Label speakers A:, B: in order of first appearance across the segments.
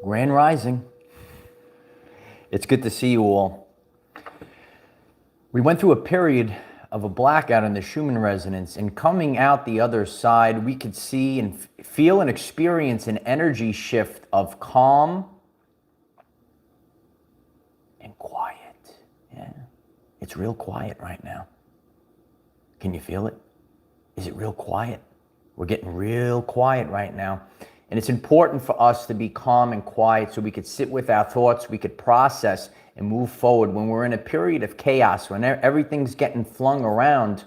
A: Grand Rising. It's good to see you all. We went through a period of a blackout in the Schumann resonance, and coming out the other side, we could see and feel and experience an energy shift of calm and quiet. Yeah, it's real quiet right now. Can you feel it? Is it real quiet? We're getting real quiet right now. And it's important for us to be calm and quiet so we could sit with our thoughts, we could process and move forward. When we're in a period of chaos, when everything's getting flung around,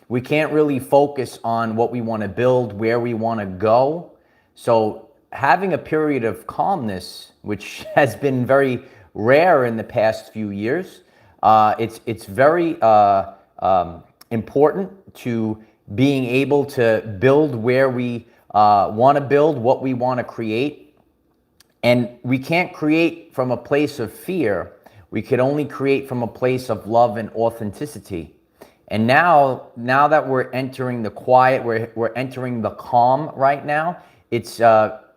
A: we can't really focus on what we want to build, where we want to go. So having a period of calmness, which has been very rare in the past few years, it's very important to being able to build where we want to build, what we want to create. And we can't create from a place of fear. We could only create from a place of love and authenticity. And now that we're entering the quiet, we're entering the calm right now, it's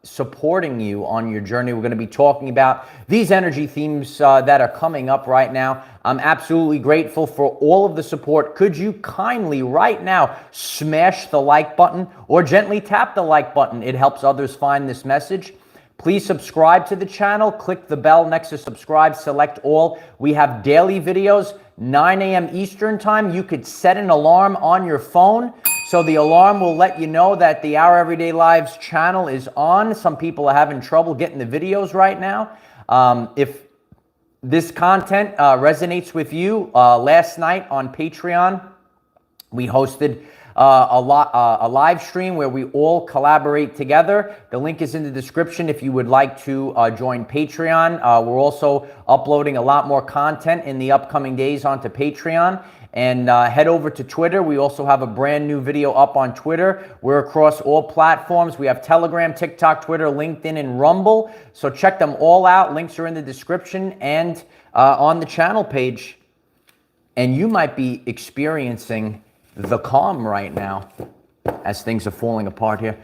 A: supporting you on your journey. We're going to be talking about these energy themes that are coming up right now. I'm absolutely grateful for all of the support. Could you kindly right now smash the like button or gently tap the like button? It helps others find this message. Please subscribe to the channel. Click the bell next to subscribe. Select all. We have daily videos, 9 a.m. Eastern time. You could set an alarm on your phone, so the alarm will let you know that the Our Everyday Lives channel is on. Some people are having trouble getting the videos right now. If this content resonates with you, last night on Patreon, we hosted a live stream where we all collaborate together. The link is in the description if you would like to join Patreon. We're also uploading a lot more content in the upcoming days onto Patreon. And head over to Twitter. We also have a brand new video up on Twitter. We're across all platforms. We have Telegram, TikTok, Twitter, LinkedIn, and Rumble. So check them all out. Links are in the description and on the channel page. And you might be experiencing the calm right now as things are falling apart here.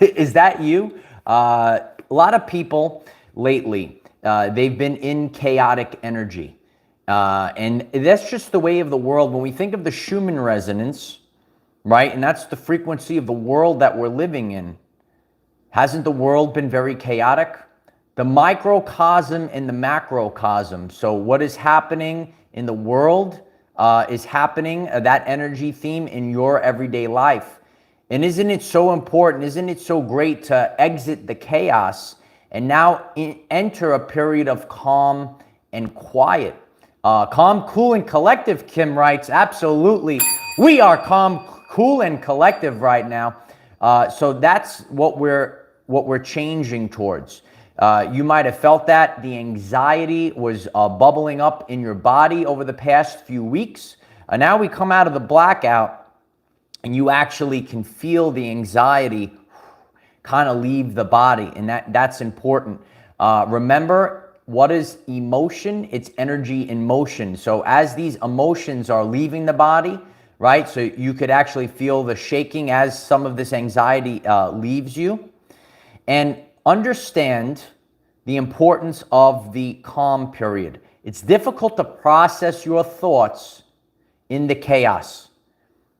A: Is that you? A lot of people lately, they've been in chaotic energy. And that's just the way of the world. When we think of the Schumann resonance, right, and that's the frequency of the world that we're living in, hasn't the world been very chaotic? The microcosm and the macrocosm. So what is happening in the world is happening, that energy theme in your everyday life. And isn't it so important? Isn't it so great to exit the chaos and now enter a period of calm and quiet? Calm, cool, and collective, Kim writes. Absolutely. We are calm, cool, and collective right now. So that's what we're changing towards. You might have felt that the anxiety was bubbling up in your body over the past few weeks. Now we come out of the blackout and you actually can feel the anxiety kind of leave the body, and that's important. Remember, what is emotion? It's energy in motion. So as these emotions are leaving the body, right? So you could actually feel the shaking as some of this anxiety leaves you. And understand the importance of the calm period. It's difficult to process your thoughts in the chaos.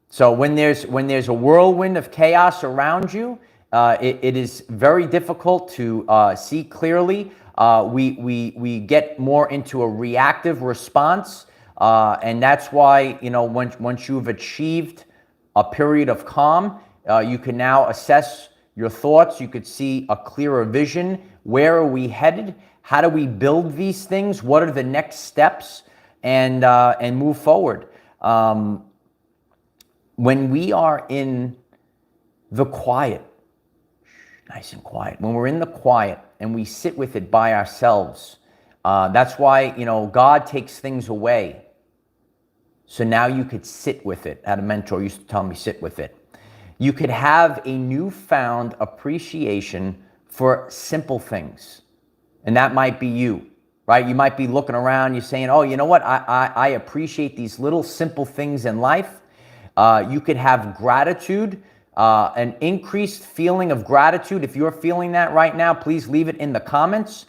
A: So when there's a whirlwind of chaos around you, it is very difficult to see clearly. We get more into a reactive response, and that's why, you know, once you've achieved a period of calm, you can now assess your thoughts. You could see a clearer vision. Where are we headed? How do we build these things? What are the next steps? And move forward. When we are in the quiet, nice and quiet, when we're in the quiet and we sit with it by ourselves, that's why, you know, God takes things away. So now you could sit with it. I had a mentor used to tell me, sit with it. You could have a newfound appreciation for simple things. And that might be you, right? You might be looking around, you're saying, oh, you know what? I appreciate these little simple things in life. You could have gratitude an increased feeling of gratitude. If you're feeling that right now, please leave it in the comments.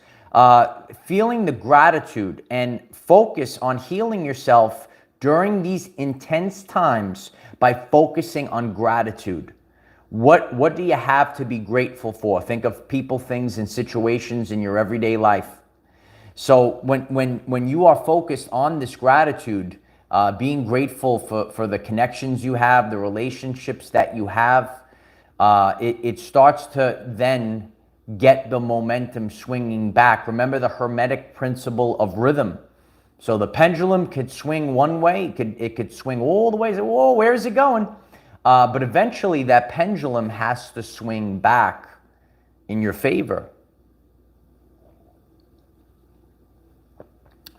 A: Feeling the gratitude and focus on healing yourself during these intense times by focusing on gratitude. What do you have to be grateful for? Think of people, things, and situations in your everyday life. So when you are focused on this gratitude, being grateful for the connections you have, the relationships that you have, it starts to then get the momentum swinging back. Remember the Hermetic principle of rhythm. So the pendulum could swing one way, it could swing all the way. Whoa, where is it going? But eventually that pendulum has to swing back in your favor.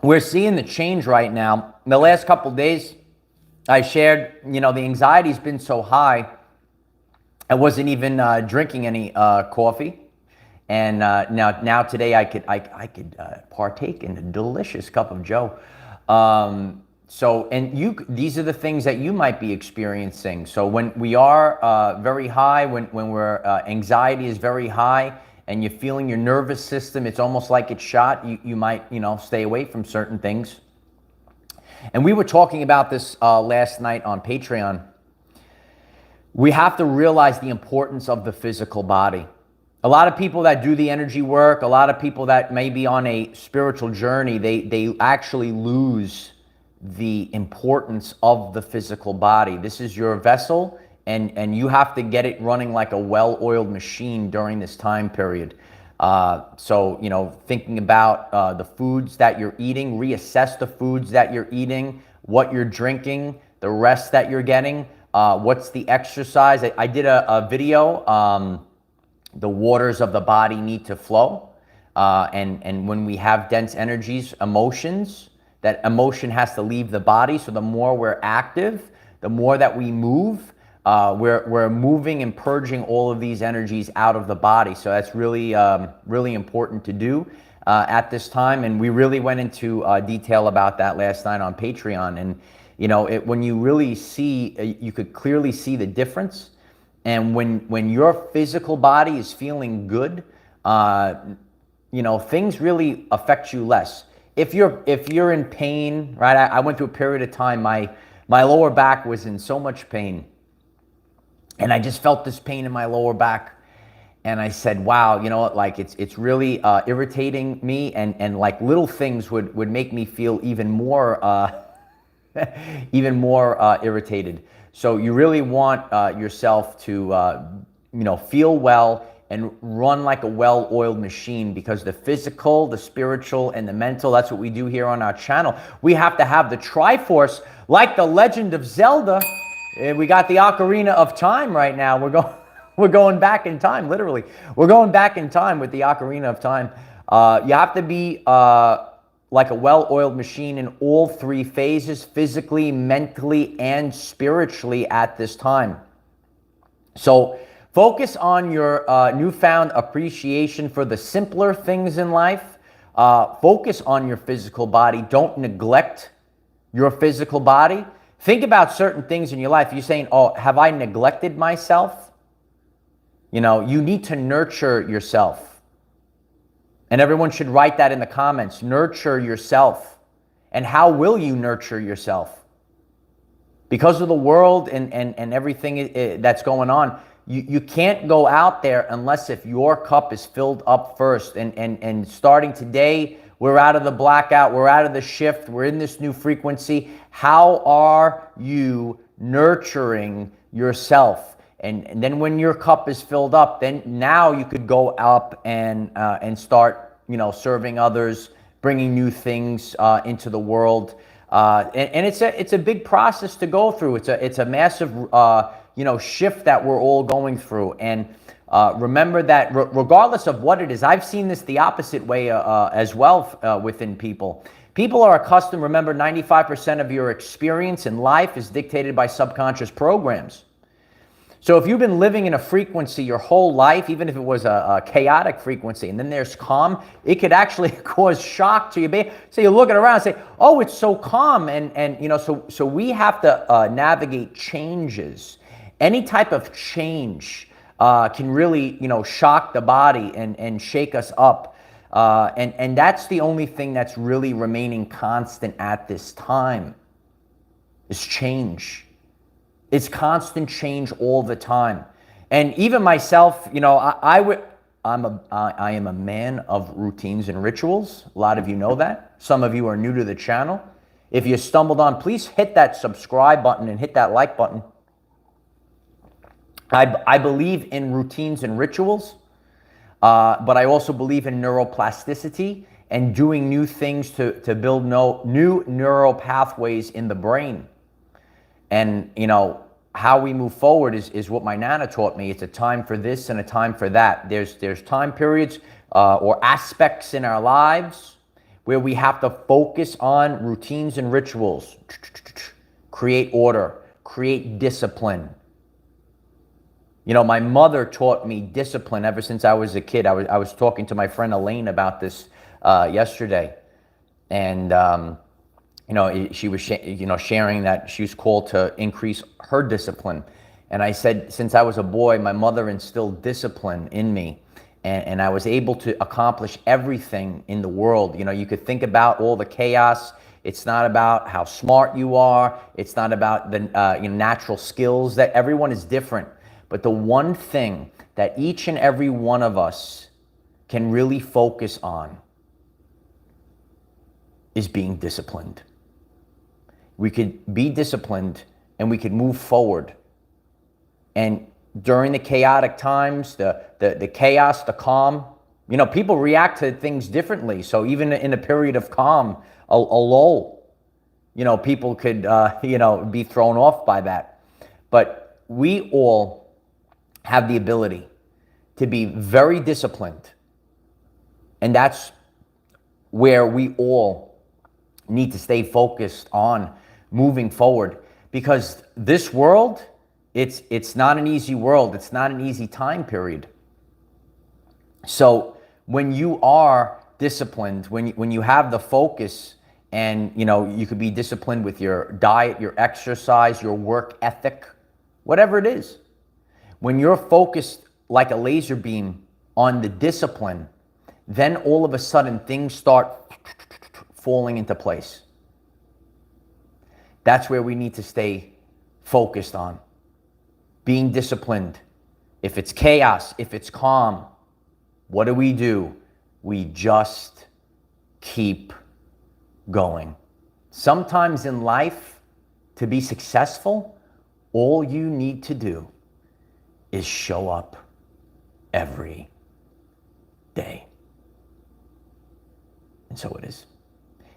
A: We're seeing the change right now. In the last couple of days, I shared, the anxiety's been so high, I wasn't even drinking any coffee. And now today I could partake in a delicious cup of Joe. These are the things that you might be experiencing. So when we are very high, when we're anxiety is very high, and you're feeling your nervous system, it's almost like it's shot. You might stay away from certain things. And we were talking about this last night on Patreon. We have to realize the importance of the physical body. A lot of people that do the energy work, a lot of people that may be on a spiritual journey, they actually lose the importance of the physical body. This is your vessel, and you have to get it running like a well-oiled machine during this time period. Thinking about the foods that you're eating, reassess the foods that you're eating, what you're drinking, the rest that you're getting, what's the exercise. I did a video, the waters of the body need to flow. And when we have dense energies, emotions, that emotion has to leave the body. So the more we're active, the more that we move, we're moving and purging all of these energies out of the body. So that's really, really important to do at this time. And we really went into detail about that last night on Patreon. And, when you really see, you could clearly see the difference. And when your physical body is feeling good, things really affect you less. If you're in pain, right? I went through a period of time, my lower back was in so much pain. And I just felt this pain in my lower back. And I said, wow, it's really irritating me. And like little things would make me feel even more irritated. So you really want yourself to, feel well and run like a well-oiled machine, because the physical, the spiritual, and the mental, that's what we do here on our channel. We have to have the Triforce, like the Legend of Zelda. We got the Ocarina of Time right now. We're going back in time, literally. We're going back in time with the Ocarina of Time. You have to be like a well-oiled machine in all three phases, physically, mentally, and spiritually at this time. So focus on your newfound appreciation for the simpler things in life. Focus on your physical body. Don't neglect your physical body. Think about certain things in your life. You're saying, oh, have I neglected myself? You need to nurture yourself. And everyone should write that in the comments. Nurture yourself. And how will you nurture yourself? Because of the world and everything that's going on, you can't go out there unless if your cup is filled up first. And starting today, we're out of the blackout, we're out of the shift, we're in this new frequency. How are you nurturing yourself? And then when your cup is filled up, then now you could go up and start, serving others, bringing new things into the world. And it's a big process to go through. It's a massive shift that we're all going through. And remember that regardless of what it is, I've seen this the opposite way as well within people. People are accustomed. Remember, 95% of your experience in life is dictated by subconscious programs. So if you've been living in a frequency your whole life, even if it was a chaotic frequency, and then there's calm, it could actually cause shock to your baby. So you're looking around and say, oh, it's so calm. And so we have to navigate changes. any type of change can really, shock the body and shake us up. And that's the only thing that's really remaining constant at this time is change. It's constant change all the time. And even myself, I am a man of routines and rituals. A lot of you know that. Some of you are new to the channel. If you stumbled on, please hit that subscribe button and hit that like button. I believe in routines and rituals, but I also believe in neuroplasticity and doing new things to build new neural pathways in the brain. And, how we move forward is what my Nana taught me. It's a time for this and a time for that. There's time periods or aspects in our lives where we have to focus on routines and rituals, create order, create discipline. My mother taught me discipline ever since I was a kid. I was talking to my friend Elaine about this yesterday, and she was sharing that she was called to increase her discipline. And I said, since I was a boy, my mother instilled discipline in me, and I was able to accomplish everything in the world. You could think about all the chaos. It's not about how smart you are. It's not about the natural skills. That everyone is different. But the one thing that each and every one of us can really focus on is being disciplined. We could be disciplined and we could move forward. And during the chaotic times, the chaos, the calm, people react to things differently. So even in a period of calm, a lull, people could, be thrown off by that. But we all have the ability to be very disciplined. And that's where we all need to stay focused on moving forward, because this world, it's not an easy world. It's not an easy time period. So when you are disciplined, when you have the focus, and you could be disciplined with your diet, your exercise, your work ethic, whatever it is. When you're focused like a laser beam on the discipline, then all of a sudden things start falling into place. That's where we need to stay focused on. Being disciplined. If it's chaos, if it's calm, what do? We just keep going. Sometimes in life, to be successful, all you need to do is show up every day. And so it is.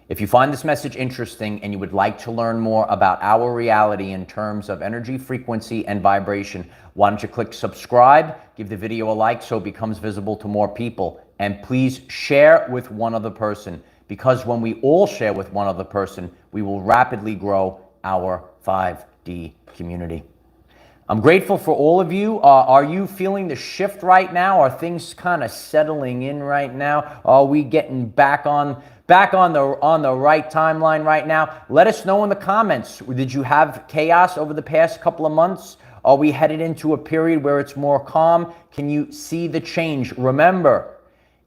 A: If you find this message interesting and you would like to learn more about our reality in terms of energy, frequency, and vibration, why don't you click subscribe, give the video a like so it becomes visible to more people, and please share with one other person, because when we all share with one other person, we will rapidly grow our 5D community. I'm grateful for all of you. Are you feeling the shift right now? Are things kind of settling in right now? Are we getting back on the right timeline right now? Let us know in the comments. Did you have chaos over the past couple of months? Are we headed into a period where it's more calm? Can you see the change? Remember,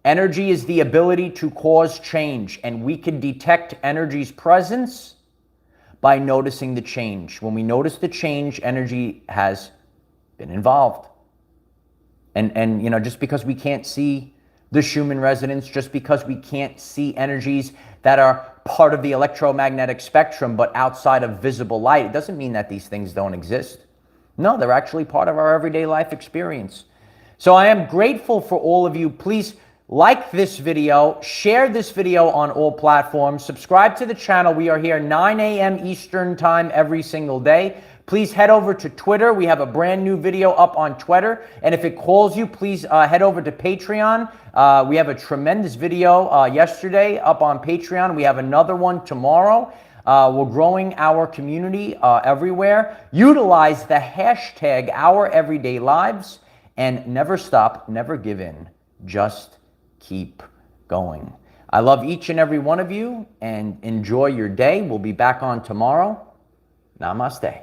A: energy is the ability to cause change, and we can detect energy's presence by noticing the change. When we notice the change, energy has been involved. And just because we can't see the Schumann resonance, just because we can't see energies that are part of the electromagnetic spectrum but outside of visible light, it doesn't mean that these things don't exist. No, they're actually part of our everyday life experience. So I am grateful for all of you. Please like this video, share this video on all platforms, subscribe to the channel. We are here 9 a.m. Eastern time every single day. Please head over to Twitter. We have a brand new video up on Twitter. And if it calls you, please head over to Patreon. We have a tremendous video yesterday up on Patreon. We have another one tomorrow. We're growing our community everywhere. Utilize the hashtag #OurEverydayLives and never stop, never give in. Just keep going. I love each and every one of you, and enjoy your day. We'll be back on tomorrow. Namaste.